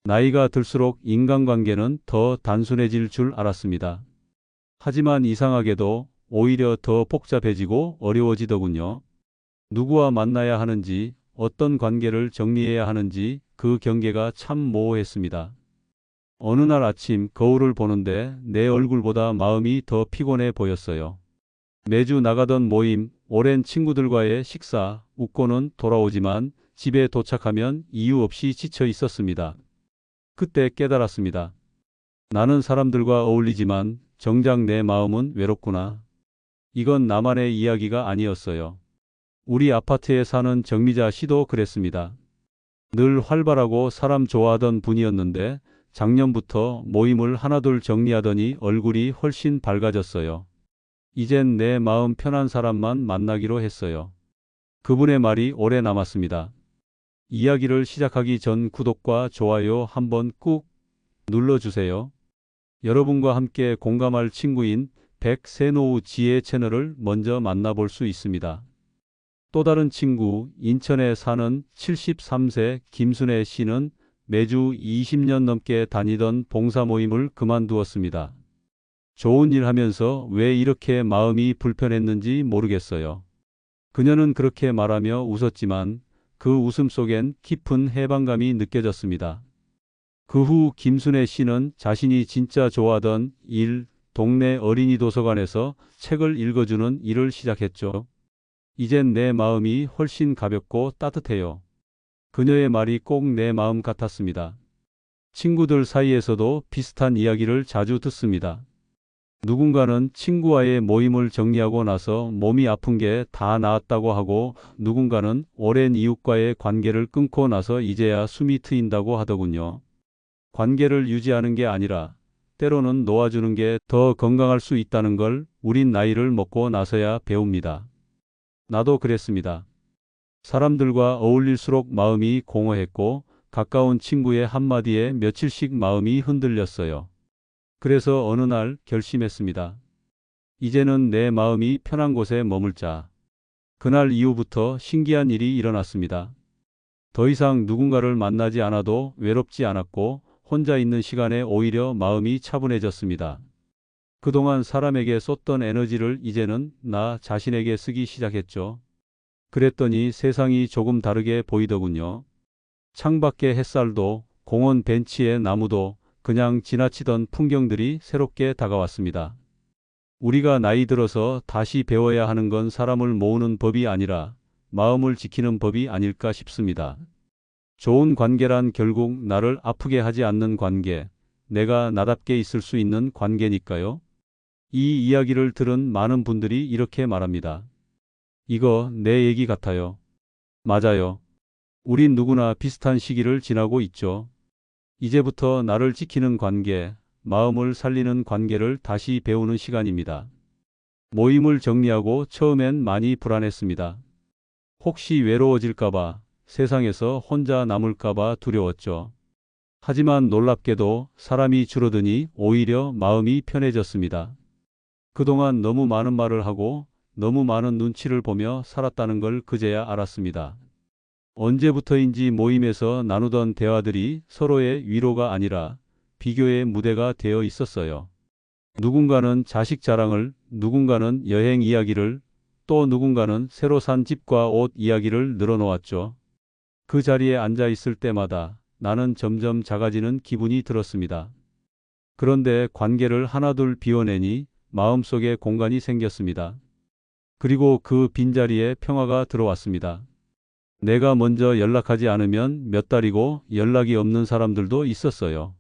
나이가 들수록 인간관계는 더 단순해질 줄 알았습니다. 하지만 이상하게도 오히려 더 복잡해지고 어려워지더군요. 누구와 만나야 하는지, 어떤 관계를 정리해야 하는지 그 경계가 참 모호했습니다. 어느 날 아침 거울을 보는데 내 얼굴보다 마음이 더 피곤해 보였어요. 매주 나가던 모임, 오랜 친구들과의 식사, 웃고는 돌아오지만 집에 도착하면 이유 없이 지쳐 있었습니다. 그때 깨달았습니다. 나는 사람들과 어울리지만 정작 내 마음은 외롭구나. 이건 나만의 이야기가 아니었어요. 우리 아파트에 사는 정미자 씨도 그랬습니다. 늘 활발하고 사람 좋아하던 분이었는데 작년부터 모임을 하나둘 정리하더니 얼굴이 훨씬 밝아졌어요. 이젠 내 마음 편한 사람만 만나기로 했어요. 그분의 말이 오래 남았습니다. 이야기를 시작하기 전 구독과 좋아요 한번 꾹 눌러주세요. 여러분과 함께 공감할 친구인 백세노우 지혜 채널을 먼저 만나볼 수 있습니다. 또 다른 친구, 인천에 사는 73세 김순애 씨는 매주 20년 넘게 다니던 봉사 모임을 그만두었습니다. 좋은 일 하면서 왜 이렇게 마음이 불편했는지 모르겠어요. 그녀는 그렇게 말하며 웃었지만 그 웃음 속엔 깊은 해방감이 느껴졌습니다. 그 후 김순애 씨는 자신이 진짜 좋아하던 일, 동네 어린이 도서관에서 책을 읽어주는 일을 시작했죠. 이젠 내 마음이 훨씬 가볍고 따뜻해요. 그녀의 말이 꼭 내 마음 같았습니다. 친구들 사이에서도 비슷한 이야기를 자주 듣습니다. 누군가는 친구와의 모임을 정리하고 나서 몸이 아픈 게 다 나았다고 하고 누군가는 오랜 이웃과의 관계를 끊고 나서 이제야 숨이 트인다고 하더군요. 관계를 유지하는 게 아니라 때로는 놓아주는 게 더 건강할 수 있다는 걸 우린 나이를 먹고 나서야 배웁니다. 나도 그랬습니다. 사람들과 어울릴수록 마음이 공허했고 가까운 친구의 한마디에 며칠씩 마음이 흔들렸어요. 그래서 어느 날 결심했습니다. 이제는 내 마음이 편한 곳에 머물자. 그날 이후부터 신기한 일이 일어났습니다. 더 이상 누군가를 만나지 않아도 외롭지 않았고 혼자 있는 시간에 오히려 마음이 차분해졌습니다. 그동안 사람에게 쏟던 에너지를 이제는 나 자신에게 쓰기 시작했죠. 그랬더니 세상이 조금 다르게 보이더군요. 창밖의 햇살도 공원 벤치의 나무도 그냥 지나치던 풍경들이 새롭게 다가왔습니다. 우리가 나이 들어서 다시 배워야 하는 건 사람을 모으는 법이 아니라 마음을 지키는 법이 아닐까 싶습니다. 좋은 관계란 결국 나를 아프게 하지 않는 관계, 내가 나답게 있을 수 있는 관계니까요. 이 이야기를 들은 많은 분들이 이렇게 말합니다. 이거 내 얘기 같아요. 맞아요. 우린 누구나 비슷한 시기를 지나고 있죠. 이제부터 나를 지키는 관계, 마음을 살리는 관계를 다시 배우는 시간입니다. 모임을 정리하고 처음엔 많이 불안했습니다. 혹시 외로워질까봐, 세상에서 혼자 남을까봐 두려웠죠. 하지만 놀랍게도 사람이 줄어드니 오히려 마음이 편해졌습니다. 그동안 너무 많은 말을 하고 너무 많은 눈치를 보며 살았다는 걸 그제야 알았습니다. 언제부터인지 모임에서 나누던 대화들이 서로의 위로가 아니라 비교의 무대가 되어 있었어요. 누군가는 자식 자랑을, 누군가는 여행 이야기를, 또 누군가는 새로 산 집과 옷 이야기를 늘어놓았죠. 그 자리에 앉아 있을 때마다 나는 점점 작아지는 기분이 들었습니다. 그런데 관계를 하나둘 비워내니 마음속에 공간이 생겼습니다. 그리고 그 빈자리에 평화가 들어왔습니다. 내가 먼저 연락하지 않으면 몇 달이고 연락이 없는 사람들도 있었어요.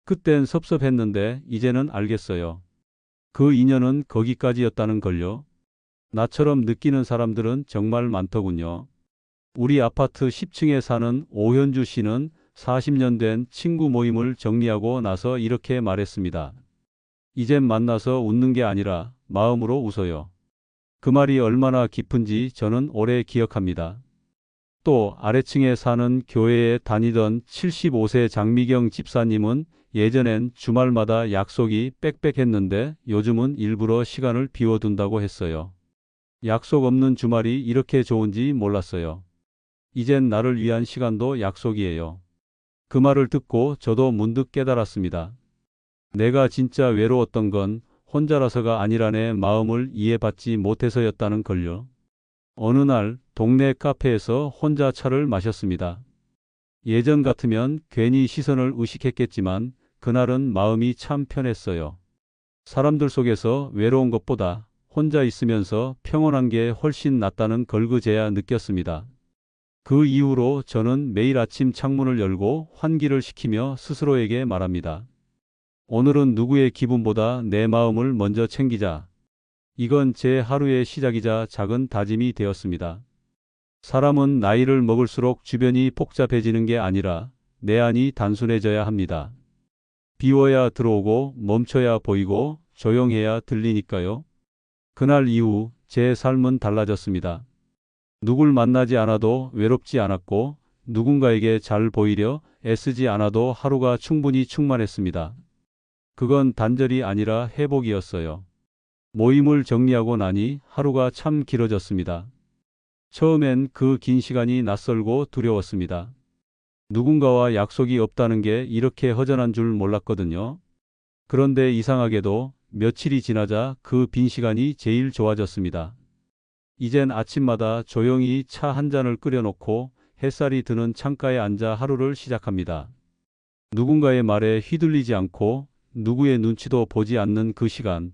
그땐 섭섭했는데 이제는 알겠어요. 그 인연은 거기까지였다는 걸요. 나처럼 느끼는 사람들은 정말 많더군요. 우리 아파트 10층에 사는 오현주 씨는 40년 된 친구 모임을 정리하고 나서 이렇게 말했습니다. 이젠 만나서 웃는 게 아니라 마음으로 웃어요. 그 말이 얼마나 깊은지 저는 오래 기억합니다. 또 아래층에 사는 교회에 다니던 75세 장미경 집사님은 예전엔 주말마다 약속이 빽빽했는데 요즘은 일부러 시간을 비워둔다고 했어요. 약속 없는 주말이 이렇게 좋은지 몰랐어요. 이젠 나를 위한 시간도 약속이에요. 그 말을 듣고 저도 문득 깨달았습니다. 내가 진짜 외로웠던 건 혼자라서가 아니라 내 마음을 이해받지 못해서였다는 걸요. 어느 날 동네 카페에서 혼자 차를 마셨습니다. 예전 같으면 괜히 시선을 의식했겠지만 그날은 마음이 참 편했어요. 사람들 속에서 외로운 것보다 혼자 있으면서 평온한 게 훨씬 낫다는 걸그제야 느꼈습니다. 그 이후로 저는 매일 아침 창문을 열고 환기를 시키며 스스로에게 말합니다. 오늘은 누구의 기분보다 내 마음을 먼저 챙기자. 이건 제 하루의 시작이자 작은 다짐이 되었습니다. 사람은 나이를 먹을수록 주변이 복잡해지는 게 아니라 내 안이 단순해져야 합니다. 비워야 들어오고 멈춰야 보이고 조용해야 들리니까요. 그날 이후 제 삶은 달라졌습니다. 누굴 만나지 않아도 외롭지 않았고 누군가에게 잘 보이려 애쓰지 않아도 하루가 충분히 충만했습니다. 그건 단절이 아니라 회복이었어요. 모임을 정리하고 나니 하루가 참 길어졌습니다. 처음엔 그 긴 시간이 낯설고 두려웠습니다. 누군가와 약속이 없다는 게 이렇게 허전한 줄 몰랐거든요. 그런데 이상하게도 며칠이 지나자 그 빈 시간이 제일 좋아졌습니다. 이젠 아침마다 조용히 차 한 잔을 끓여놓고 햇살이 드는 창가에 앉아 하루를 시작합니다. 누군가의 말에 휘둘리지 않고 누구의 눈치도 보지 않는 그 시간.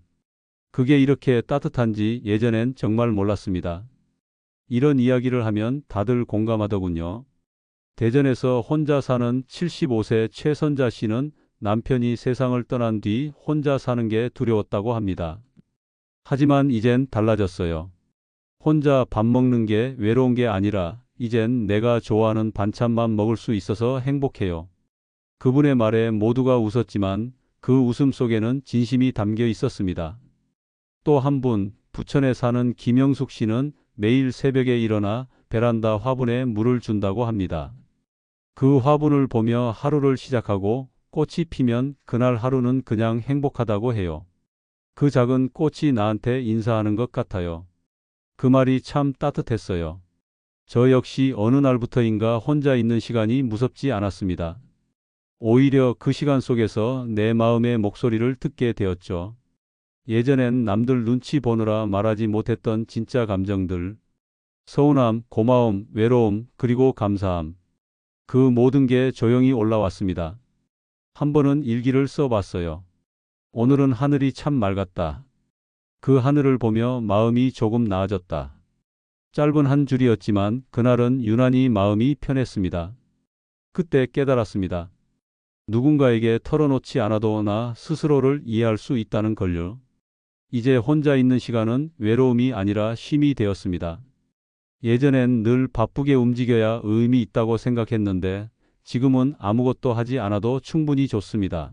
그게 이렇게 따뜻한지 예전엔 정말 몰랐습니다. 이런 이야기를 하면 다들 공감하더군요. 대전에서 혼자 사는 75세 최선자 씨는 남편이 세상을 떠난 뒤 혼자 사는 게 두려웠다고 합니다. 하지만 이젠 달라졌어요. 혼자 밥 먹는 게 외로운 게 아니라 이젠 내가 좋아하는 반찬만 먹을 수 있어서 행복해요. 그분의 말에 모두가 웃었지만 그 웃음 속에는 진심이 담겨 있었습니다. 또 한 분, 부천에 사는 김영숙 씨는 매일 새벽에 일어나 베란다 화분에 물을 준다고 합니다. 그 화분을 보며 하루를 시작하고 꽃이 피면 그날 하루는 그냥 행복하다고 해요. 그 작은 꽃이 나한테 인사하는 것 같아요. 그 말이 참 따뜻했어요. 저 역시 어느 날부터인가 혼자 있는 시간이 무섭지 않았습니다. 오히려 그 시간 속에서 내 마음의 목소리를 듣게 되었죠. 예전엔 남들 눈치 보느라 말하지 못했던 진짜 감정들, 서운함, 고마움, 외로움, 그리고 감사함. 그 모든 게 조용히 올라왔습니다. 한 번은 일기를 써봤어요. 오늘은 하늘이 참 맑았다. 그 하늘을 보며 마음이 조금 나아졌다. 짧은 한 줄이었지만 그날은 유난히 마음이 편했습니다. 그때 깨달았습니다. 누군가에게 털어놓지 않아도 나 스스로를 이해할 수 있다는 걸요. 이제 혼자 있는 시간은 외로움이 아니라 쉼이 되었습니다. 예전엔 늘 바쁘게 움직여야 의미 있다고 생각했는데 지금은 아무것도 하지 않아도 충분히 좋습니다.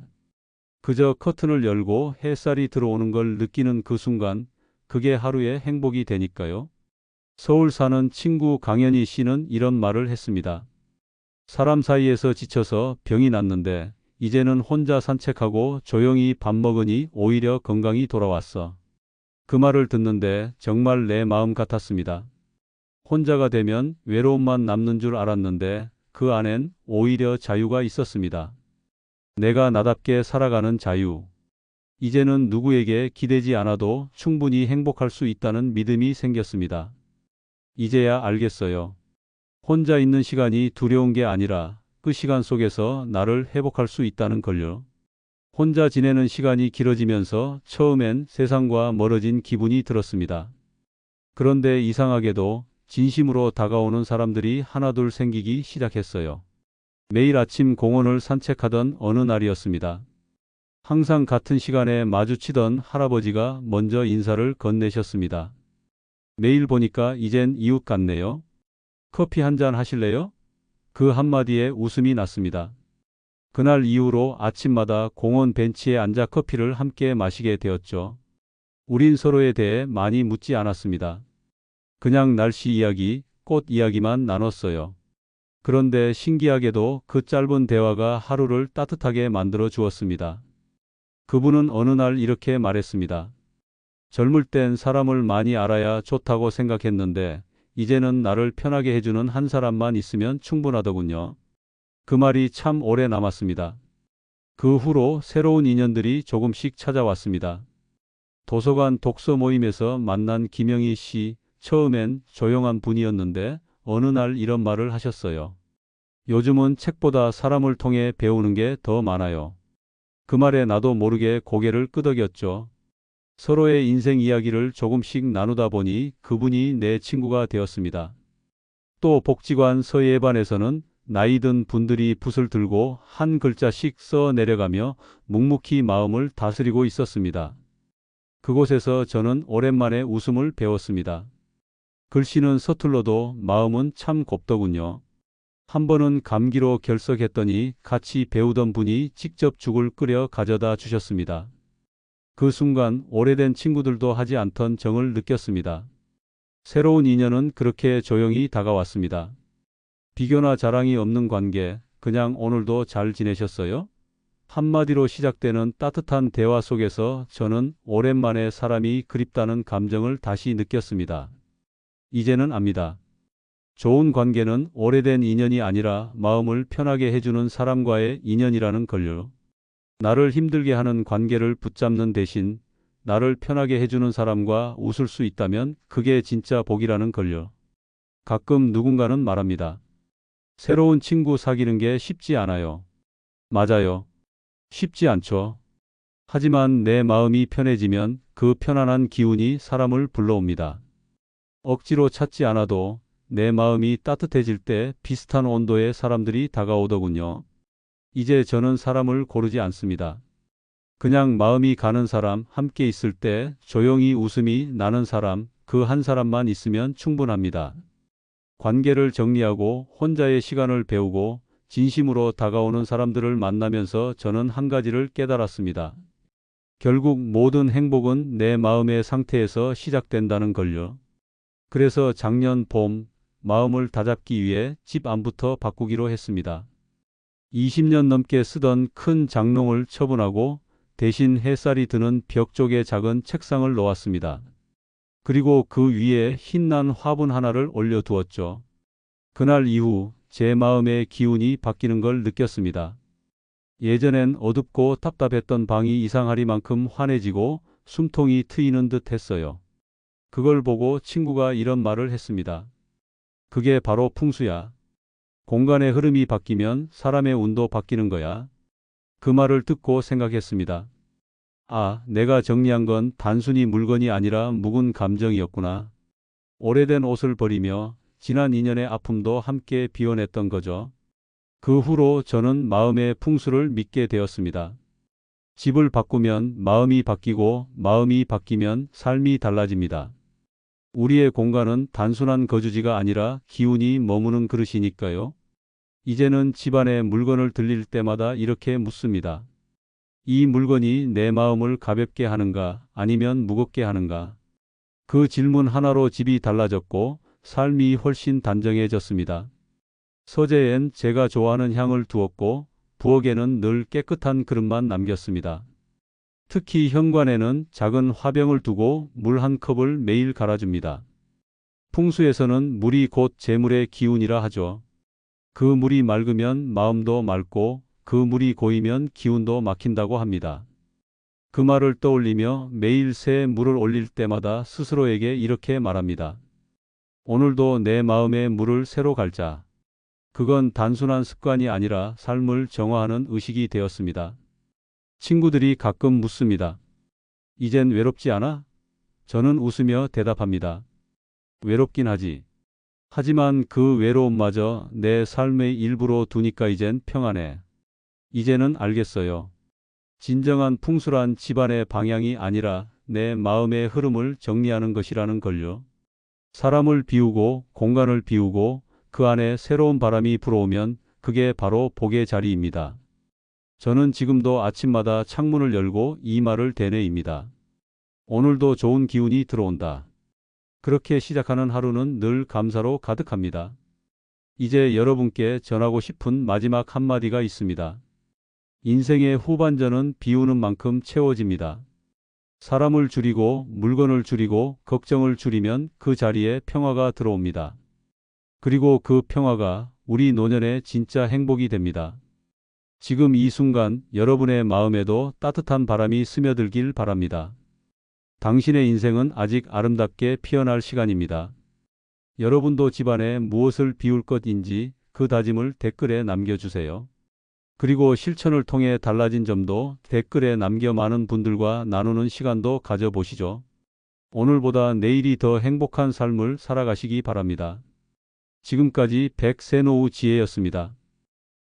그저 커튼을 열고 햇살이 들어오는 걸 느끼는 그 순간, 그게 하루의 행복이 되니까요. 서울 사는 친구 강현희 씨는 이런 말을 했습니다. 사람 사이에서 지쳐서 병이 났는데 이제는 혼자 산책하고 조용히 밥 먹으니 오히려 건강이 돌아왔어. 그 말을 듣는데 정말 내 마음 같았습니다. 혼자가 되면 외로움만 남는 줄 알았는데 그 안엔 오히려 자유가 있었습니다. 내가 나답게 살아가는 자유. 이제는 누구에게 기대지 않아도 충분히 행복할 수 있다는 믿음이 생겼습니다. 이제야 알겠어요. 혼자 있는 시간이 두려운 게 아니라 그 시간 속에서 나를 회복할 수 있다는 걸요. 혼자 지내는 시간이 길어지면서 처음엔 세상과 멀어진 기분이 들었습니다. 그런데 이상하게도 진심으로 다가오는 사람들이 하나둘 생기기 시작했어요. 매일 아침 공원을 산책하던 어느 날이었습니다. 항상 같은 시간에 마주치던 할아버지가 먼저 인사를 건네셨습니다. 매일 보니까 이젠 이웃 같네요. 커피 한 잔 하실래요? 그 한마디에 웃음이 났습니다. 그날 이후로 아침마다 공원 벤치에 앉아 커피를 함께 마시게 되었죠. 우린 서로에 대해 많이 묻지 않았습니다. 그냥 날씨 이야기, 꽃 이야기만 나눴어요. 그런데 신기하게도 그 짧은 대화가 하루를 따뜻하게 만들어 주었습니다. 그분은 어느 날 이렇게 말했습니다. 젊을 땐 사람을 많이 알아야 좋다고 생각했는데 이제는 나를 편하게 해주는 한 사람만 있으면 충분하더군요. 그 말이 참 오래 남았습니다. 그 후로 새로운 인연들이 조금씩 찾아왔습니다. 도서관 독서 모임에서 만난 김영희 씨, 처음엔 조용한 분이었는데 어느 날 이런 말을 하셨어요. 요즘은 책보다 사람을 통해 배우는 게 더 많아요. 그 말에 나도 모르게 고개를 끄덕였죠. 서로의 인생 이야기를 조금씩 나누다 보니 그분이 내 친구가 되었습니다. 또 복지관 서예반에서는 나이 든 분들이 붓을 들고 한 글자씩 써 내려가며 묵묵히 마음을 다스리고 있었습니다. 그곳에서 저는 오랜만에 웃음을 배웠습니다. 글씨는 서툴러도 마음은 참 곱더군요. 한 번은 감기로 결석했더니 같이 배우던 분이 직접 죽을 끓여 가져다 주셨습니다. 그 순간 오래된 친구들도 하지 않던 정을 느꼈습니다. 새로운 인연은 그렇게 조용히 다가왔습니다. 비교나 자랑이 없는 관계, 그냥 오늘도 잘 지내셨어요? 한마디로 시작되는 따뜻한 대화 속에서 저는 오랜만에 사람이 그립다는 감정을 다시 느꼈습니다. 이제는 압니다. 좋은 관계는 오래된 인연이 아니라 마음을 편하게 해주는 사람과의 인연이라는 걸요. 나를 힘들게 하는 관계를 붙잡는 대신 나를 편하게 해주는 사람과 웃을 수 있다면 그게 진짜 복이라는 걸요. 가끔 누군가는 말합니다. 새로운 친구 사귀는 게 쉽지 않아요. 맞아요. 쉽지 않죠. 하지만 내 마음이 편해지면 그 편안한 기운이 사람을 불러옵니다. 억지로 찾지 않아도 내 마음이 따뜻해질 때 비슷한 온도의 사람들이 다가오더군요. 이제 저는 사람을 고르지 않습니다. 그냥 마음이 가는 사람, 함께 있을 때 조용히 웃음이 나는 사람, 그 한 사람만 있으면 충분합니다. 관계를 정리하고 혼자의 시간을 배우고 진심으로 다가오는 사람들을 만나면서 저는 한 가지를 깨달았습니다. 결국 모든 행복은 내 마음의 상태에서 시작된다는 걸요. 그래서 작년 봄 마음을 다잡기 위해 집 안부터 바꾸기로 했습니다. 20년 넘게 쓰던 큰 장롱을 처분하고 대신 햇살이 드는 벽 쪽에 작은 책상을 놓았습니다. 그리고 그 위에 흰난 화분 하나를 올려두었죠. 그날 이후 제 마음의 기운이 바뀌는 걸 느꼈습니다. 예전엔 어둡고 답답했던 방이 이상하리만큼 환해지고 숨통이 트이는 듯 했어요. 그걸 보고 친구가 이런 말을 했습니다. 그게 바로 풍수야. 공간의 흐름이 바뀌면 사람의 운도 바뀌는 거야. 그 말을 듣고 생각했습니다. 아, 내가 정리한 건 단순히 물건이 아니라 묵은 감정이었구나. 오래된 옷을 버리며 지난 인연의 아픔도 함께 비워냈던 거죠. 그 후로 저는 마음의 풍수를 믿게 되었습니다. 집을 바꾸면 마음이 바뀌고 마음이 바뀌면 삶이 달라집니다. 우리의 공간은 단순한 거주지가 아니라 기운이 머무는 그릇이니까요. 이제는 집안에 물건을 들릴 때마다 이렇게 묻습니다. 이 물건이 내 마음을 가볍게 하는가 아니면 무겁게 하는가? 그 질문 하나로 집이 달라졌고 삶이 훨씬 단정해졌습니다. 서재엔 제가 좋아하는 향을 두었고 부엌에는 늘 깨끗한 그릇만 남겼습니다. 특히 현관에는 작은 화병을 두고 물 한 컵을 매일 갈아줍니다. 풍수에서는 물이 곧 재물의 기운이라 하죠. 그 물이 맑으면 마음도 맑고 그 물이 고이면 기운도 막힌다고 합니다. 그 말을 떠올리며 매일 새 물을 올릴 때마다 스스로에게 이렇게 말합니다. 오늘도 내 마음의 물을 새로 갈자. 그건 단순한 습관이 아니라 삶을 정화하는 의식이 되었습니다. 친구들이 가끔 묻습니다. 이젠 외롭지 않아? 저는 웃으며 대답합니다. 외롭긴 하지. 하지만 그 외로움마저 내 삶의 일부로 두니까 이젠 평안해. 이제는 알겠어요. 진정한 풍수란 집안의 방향이 아니라 내 마음의 흐름을 정리하는 것이라는 걸요. 사람을 비우고 공간을 비우고 그 안에 새로운 바람이 불어오면 그게 바로 복의 자리입니다. 저는 지금도 아침마다 창문을 열고 이 말을 되뇌입니다. 오늘도 좋은 기운이 들어온다. 그렇게 시작하는 하루는 늘 감사로 가득합니다. 이제 여러분께 전하고 싶은 마지막 한마디가 있습니다. 인생의 후반전은 비우는 만큼 채워집니다. 사람을 줄이고 물건을 줄이고 걱정을 줄이면 그 자리에 평화가 들어옵니다. 그리고 그 평화가 우리 노년의 진짜 행복이 됩니다. 지금 이 순간 여러분의 마음에도 따뜻한 바람이 스며들길 바랍니다. 당신의 인생은 아직 아름답게 피어날 시간입니다. 여러분도 집안에 무엇을 비울 것인지 그 다짐을 댓글에 남겨주세요. 그리고 실천을 통해 달라진 점도 댓글에 남겨 많은 분들과 나누는 시간도 가져보시죠. 오늘보다 내일이 더 행복한 삶을 살아가시기 바랍니다. 지금까지 백세노우 지혜였습니다.